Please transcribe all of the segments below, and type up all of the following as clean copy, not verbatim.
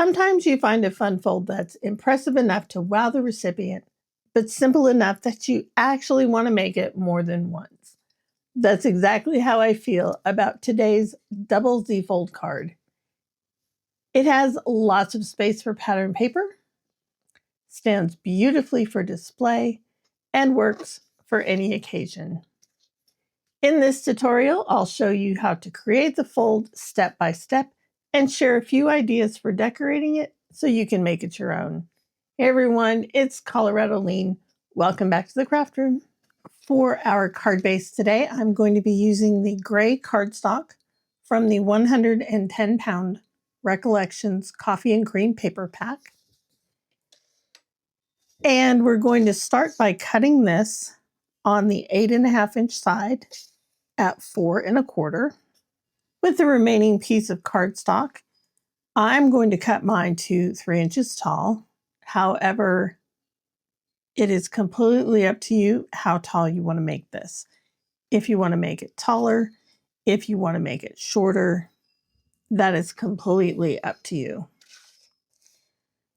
Sometimes you find a fun fold that's impressive enough to wow the recipient, but simple enough that you actually want to make it more than once. That's exactly how I feel about today's double Z fold card. It has lots of space for pattern paper, stands beautifully for display, and works for any occasion. In this tutorial, I'll show you how to create the fold step by step and share a few ideas for decorating it so you can make it your own. Hey everyone, it's Colorado Lean. Welcome back to the craft room. For our card base today, I'm going to be using the gray cardstock from the 110-pound Recollections Coffee and Cream paper pack. And we're going to start by cutting this on the 8.5-inch side at 4 1/4. With the remaining piece of cardstock, I'm going to cut mine to 3 inches tall. However, it is completely up to you how tall you want to make this. If you want to make it taller, if you want to make it shorter, that is completely up to you.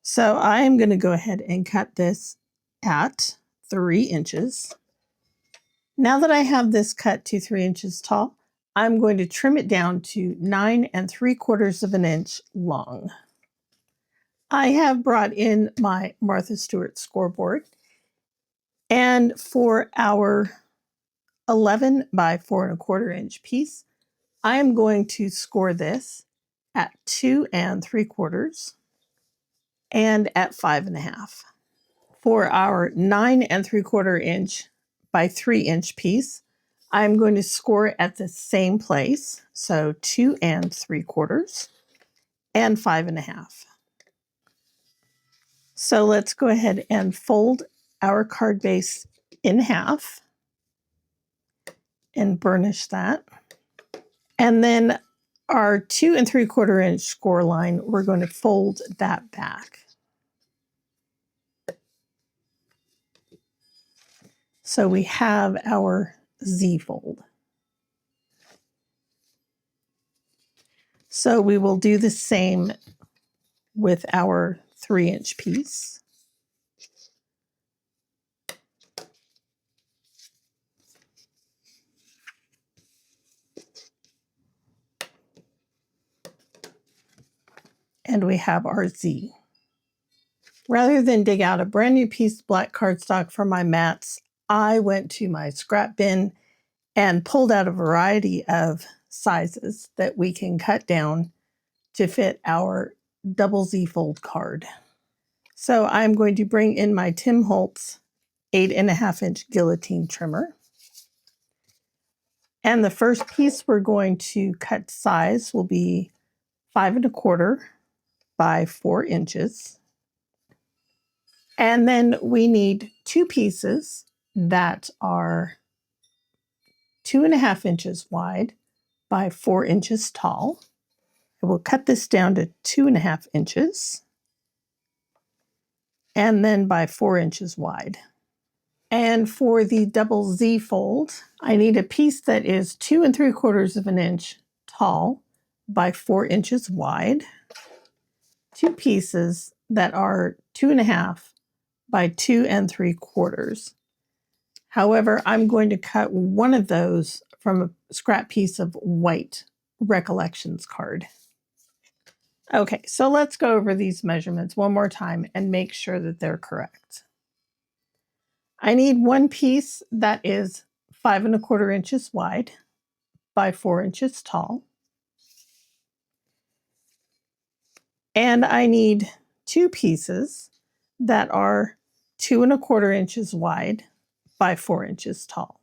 So I am going to go ahead and cut this at 3 inches. Now that I have this cut to 3 inches tall, I'm going to trim it down to 9 3/4 inches long. I have brought in my Martha Stewart scoreboard, and for our 11 by 4 1/4 inch piece, I am going to score this at 2 3/4 and at 5 1/2. For our 9 3/4 inch by 3 inch piece, I'm going to score it at the same place, so 2 3/4 and 5 1/2. So let's go ahead and fold our card base in half and burnish that. And then our 2 3/4 inch score line, we're going to fold that back. So we have our Z fold. So we will do the same with our 3 inch piece. And we have our Z. Rather than dig out a brand new piece of black cardstock from my mats, I went to my scrap bin and pulled out a variety of sizes that we can cut down to fit our double Z fold card. So I'm going to bring in my Tim Holtz 8.5-inch guillotine trimmer. And the first piece we're going to cut size will be 5 1/4 by 4 inches. And then we need 2 pieces that are 2.5 inches wide by 4 inches tall. I will cut this down to 2.5 inches and then by 4 inches wide. And for the double Z fold, I need a piece that is 2 3/4 inch tall by 4 inches wide. 2 pieces that are 2.5 by 2 3/4. However, I'm going to cut one of those from a scrap piece of white Recollections card. Okay, so let's go over these measurements one more time and make sure that they're correct. I need one piece that is 5 1/4 inches wide by 4 inches tall. And I need 2 pieces that are 2 1/4 inches wide by 4 inches tall.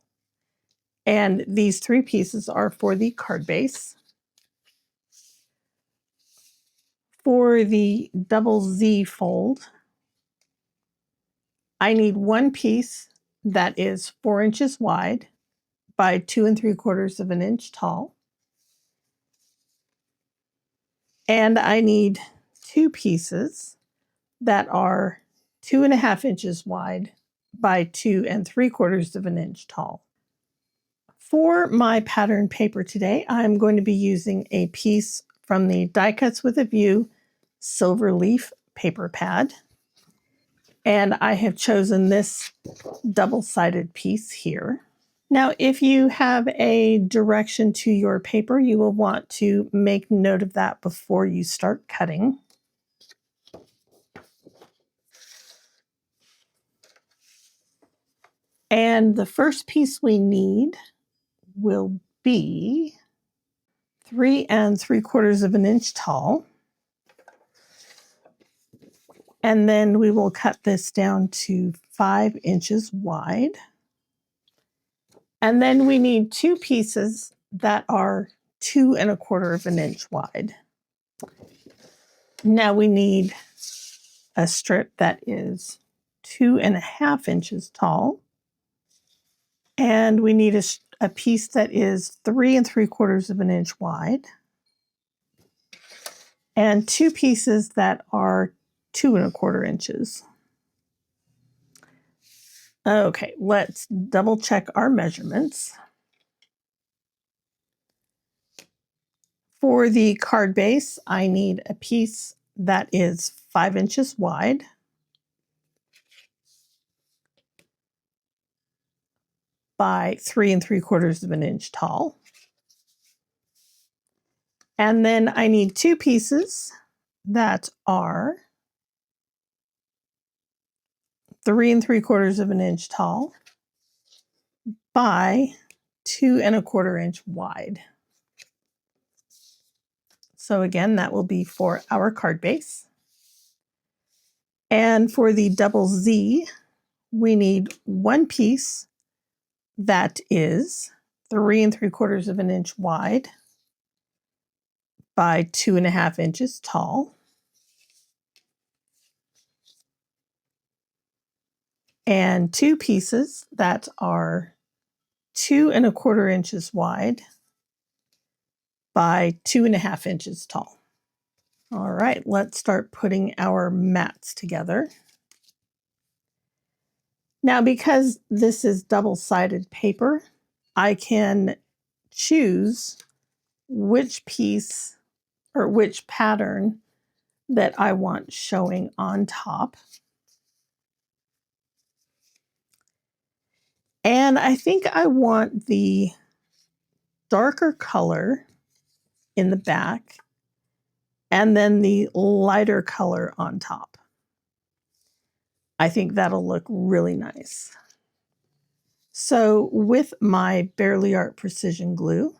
And these 3 pieces are for the card base. For the double Z fold, I need one piece that is 4 inches wide by 2 3/4 inch tall. And I need 2 pieces that are 2.5 inches wide by 2 3/4 inch tall. For my pattern paper today, I'm going to be using a piece from the Die Cuts with a View silver leaf paper pad. And I have chosen this double-sided piece here. Now, if you have a direction to your paper, you will want to make note of that before you start cutting. And the first piece we need will be 3 3/4 of an inch tall. And then we will cut this down to 5 inches wide. And then we need 2 pieces that are 2 1/4 of an inch wide. Now we need a strip that is 2 1/2 inches tall. And we need a piece that is 3 3/4 of an inch wide. And 2 pieces that are 2 1/4 inches. Okay, let's double check our measurements. For the card base, I need a piece that is 5 inches wide by 3 3/4 of an inch tall. And then I need 2 pieces that are 3 3/4 of an inch tall by 2 1/4 inch wide. So again, that will be for our card base. And for the double Z, we need 1 piece that is 3 3/4 of an inch wide by 2 1/2 inches tall. And 2 pieces that are 2 1/4 inches wide by 2 1/2 inches tall. All right, let's start putting our mats together. Now, because this is double-sided paper, I can choose which piece or which pattern that I want showing on top. And I think I want the darker color in the back and then the lighter color on top. I think that'll look really nice. So with my Bearly Art Precision Glue,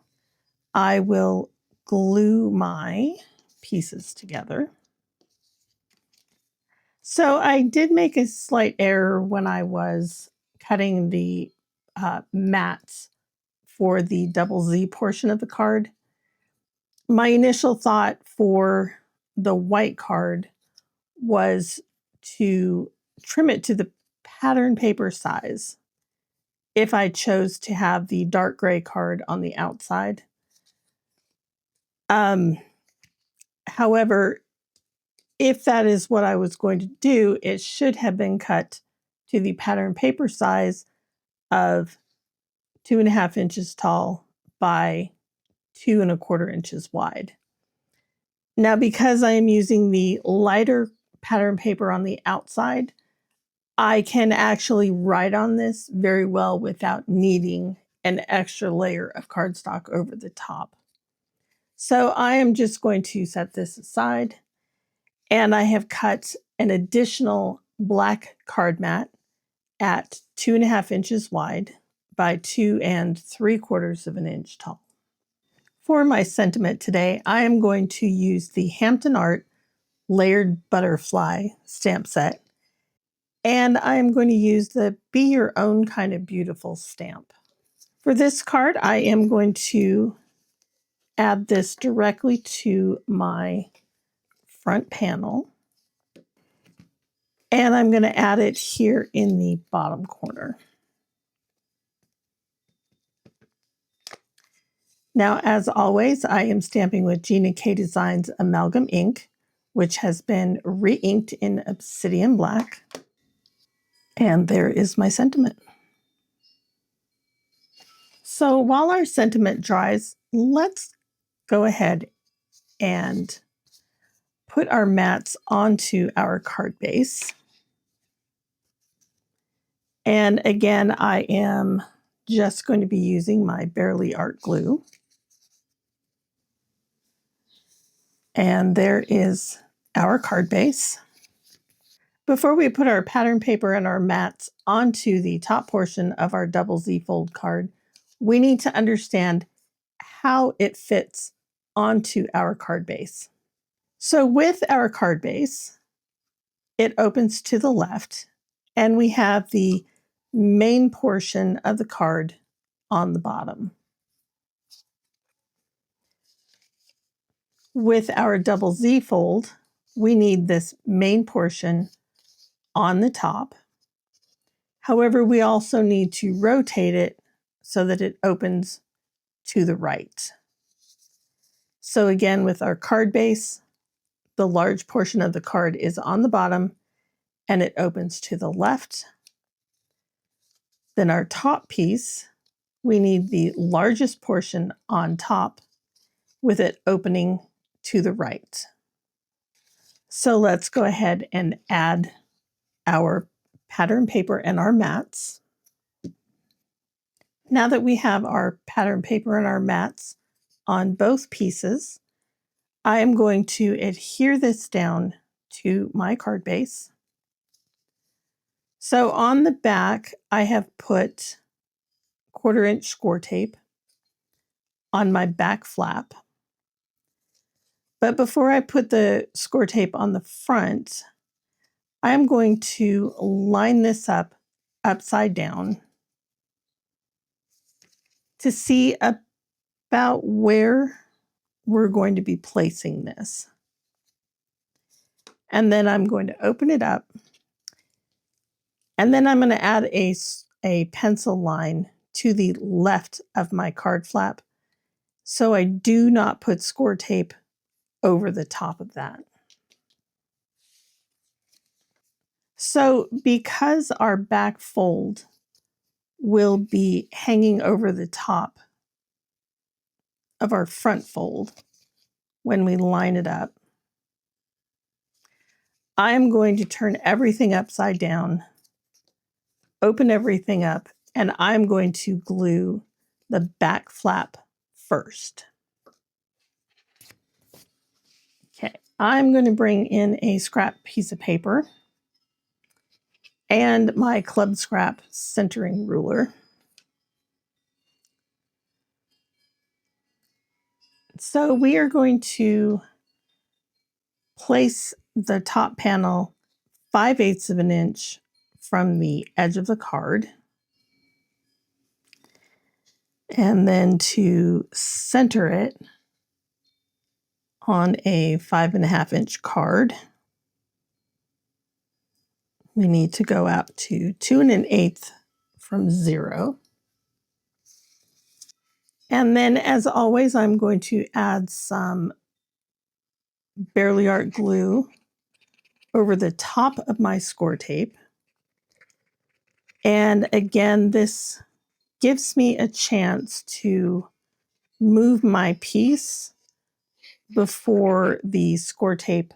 I will glue my pieces together. So I did make a slight error when I was cutting the mats for the double Z portion of the card. My initial thought for the white card was to trim it to the pattern paper size if I chose to have the dark gray card on the outside. However, if that is what I was going to do, it should have been cut to the pattern paper size of 2 1/2 inches tall by 2 1/4 inches wide. Now, because I am using the lighter pattern paper on the outside, I can actually write on this very well without needing an extra layer of cardstock over the top. So I am just going to set this aside, and I have cut an additional black card mat at 2 1/2 inches wide by 2 3/4 of an inch tall. For my sentiment today, I am going to use the Hampton Art Layered Butterfly stamp set, and I am going to use the Be Your Own Kind of Beautiful stamp. For this card, I am going to add this directly to my front panel, and I'm going to add it here in the bottom corner. Now, as always, I am stamping with Gina K Designs Amalgam ink, which has been re-inked in Obsidian Black. And there is my sentiment. So while our sentiment dries, let's go ahead and put our mats onto our card base. And again, I am just going to be using my Bearly Art glue. And there is our card base. Before we put our pattern paper and our mats onto the top portion of our double Z fold card, we need to understand how it fits onto our card base. So with our card base, it opens to the left, and we have the main portion of the card on the bottom. With our double Z fold, we need this main portion on the top. However, we also need to rotate it so that it opens to the right. So again, with our card base, the large portion of the card is on the bottom and it opens to the left. Then our top piece, we need the largest portion on top with it opening to the right. So let's go ahead and add our pattern paper and our mats. Now that we have our pattern paper and our mats on both pieces, I am going to adhere this down to my card base. So on the back, I have put 1/4 inch score tape on my back flap. But before I put the score tape on the front, I'm going to line this up upside down to see about where we're going to be placing this. And then I'm going to open it up. And then I'm going to add a pencil line to the left of my card flap, so I do not put score tape over the top of that. So because our back fold will be hanging over the top of our front fold when we line it up, I'm going to turn everything upside down, open everything up, and I'm going to glue the back flap first. Okay, I'm going to bring in a scrap piece of paper and my Club Scrap centering ruler. So we are going to place the top panel 5/8 of an inch from the edge of the card. And then to center it on a 5.5 inch card, we need to go out to 2 1/8 from 0. And then, as always, I'm going to add some Bearly Art glue over the top of my score tape. And again, this gives me a chance to move my piece before the score tape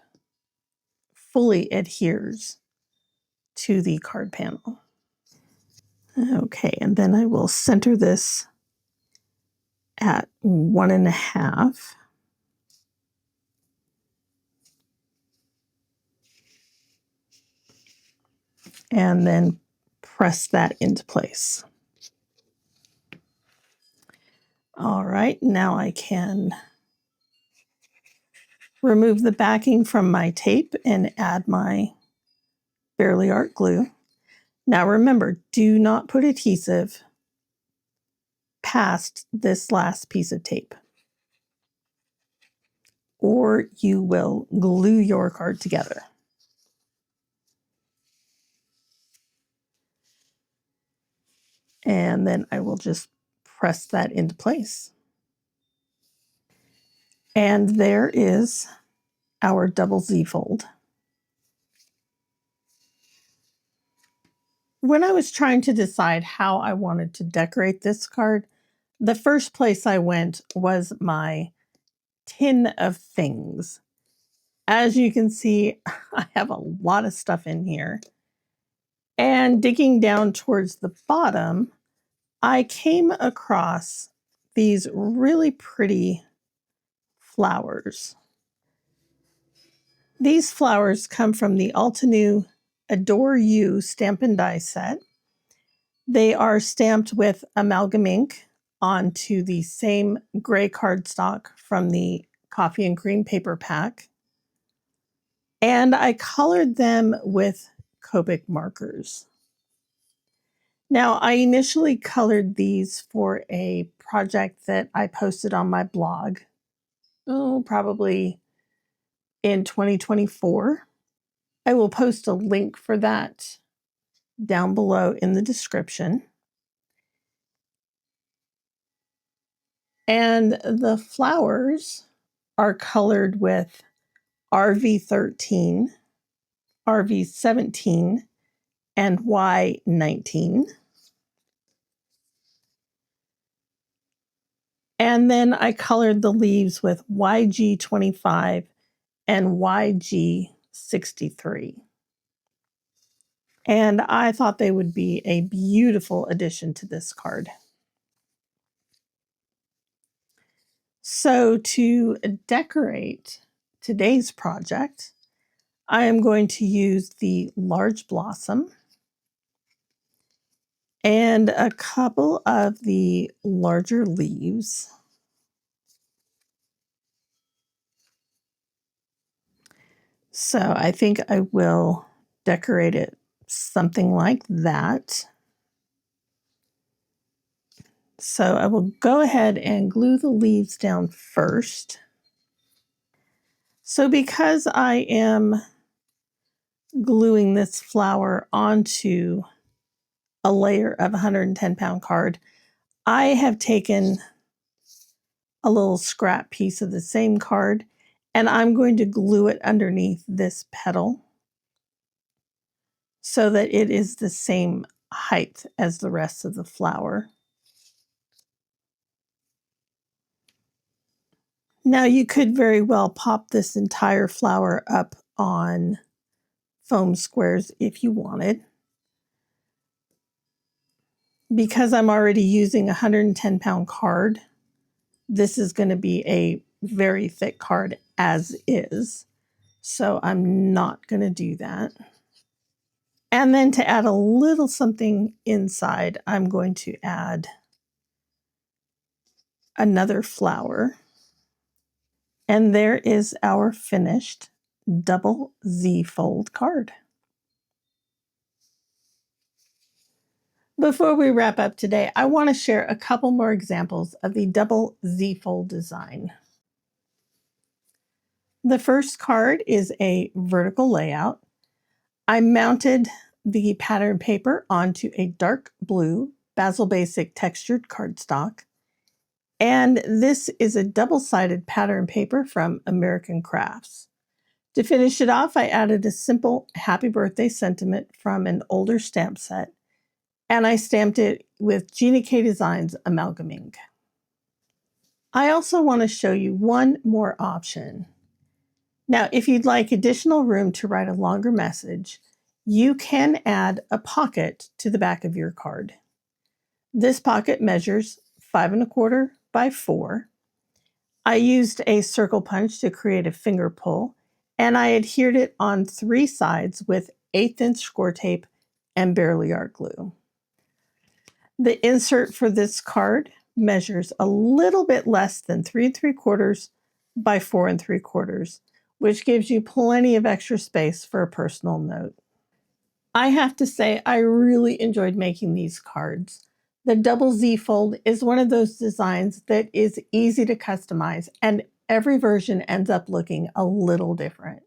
fully adheres to the card panel. Okay, and then I will center this at 1 1/2. And then press that into place. All right, now I can remove the backing from my tape and add my Bearly Art glue. Now remember, do not put adhesive past this last piece of tape, or you will glue your card together. And then I will just press that into place. And there is our double Z fold. When I was trying to decide how I wanted to decorate this card, the first place I went was my tin of things. As you can see, I have a lot of stuff in here. And digging down towards the bottom, I came across these really pretty flowers. These flowers come from the Altenew Adore You stamp and die set. They are stamped with amalgam ink onto the same gray cardstock from the coffee and cream paper pack. And I colored them with Copic markers. Now, I initially colored these for a project that I posted on my blog, probably in 2024. I will post a link for that down below in the description. And the flowers are colored with RV13, RV17, and Y19. And then I colored the leaves with YG25 and YG63. And I thought they would be a beautiful addition to this card. So to decorate today's project, I am going to use the large blossom and a couple of the larger leaves. So I think I will decorate it something like that. So I will go ahead and glue the leaves down first. So because I am gluing this flower onto a layer of 110-pound card, I have taken a little scrap piece of the same card and I'm going to glue it underneath this petal so that it is the same height as the rest of the flower. Now you could very well pop this entire flower up on foam squares if you wanted. Because I'm already using a 110-pound card, this is going to be a very thick card as is. So I'm not going to do that. And then to add a little something inside, I'm going to add another flower. And there is our finished double Z fold card. Before we wrap up today, I want to share a couple more examples of the double Z fold design. The first card is a vertical layout. I mounted the pattern paper onto a dark blue Basil Basic textured cardstock. And this is a double-sided pattern paper from American Crafts. To finish it off, I added a simple happy birthday sentiment from an older stamp set, and I stamped it with Gina K Designs amalgam ink. I also want to show you one more option. Now, if you'd like additional room to write a longer message, you can add a pocket to the back of your card. This pocket measures 5 1/4 by 4. I used a circle punch to create a finger pull, and I adhered it on 3 sides with 1/8" score tape and Bearly Art glue. The insert for this card measures a little bit less than 3 3/4 by 4 3/4, which gives you plenty of extra space for a personal note. I have to say, I really enjoyed making these cards. The double Z fold is one of those designs that is easy to customize, and every version ends up looking a little different.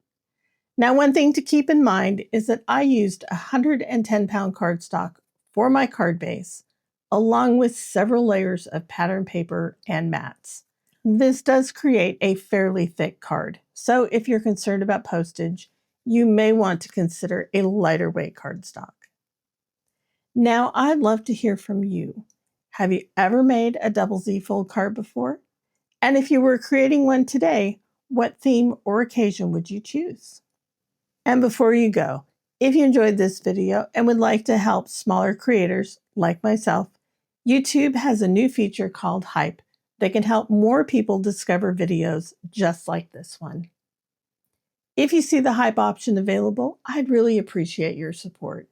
Now, one thing to keep in mind is that I used a 110-pound cardstock for my card base, along with several layers of pattern paper and mats. This does create a fairly thick card, so if you're concerned about postage, you may want to consider a lighter weight cardstock. Now, I'd love to hear from you. Have you ever made a double Z fold card before? And if you were creating one today, What theme or occasion would you choose? And before you go, if you enjoyed this video and would like to help smaller creators like myself, YouTube has a new feature called Hype that can help more people discover videos just like this one. If you see the Hype option available, I'd really appreciate your support.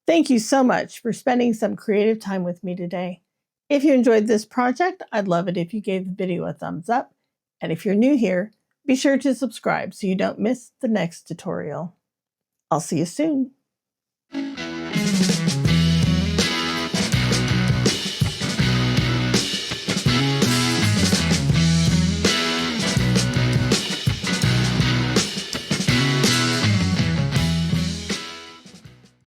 Thank you so much for spending some creative time with me today. If you enjoyed this project, I'd love it if you gave the video a thumbs up. And if you're new here, be sure to subscribe so you don't miss the next tutorial. I'll see you soon.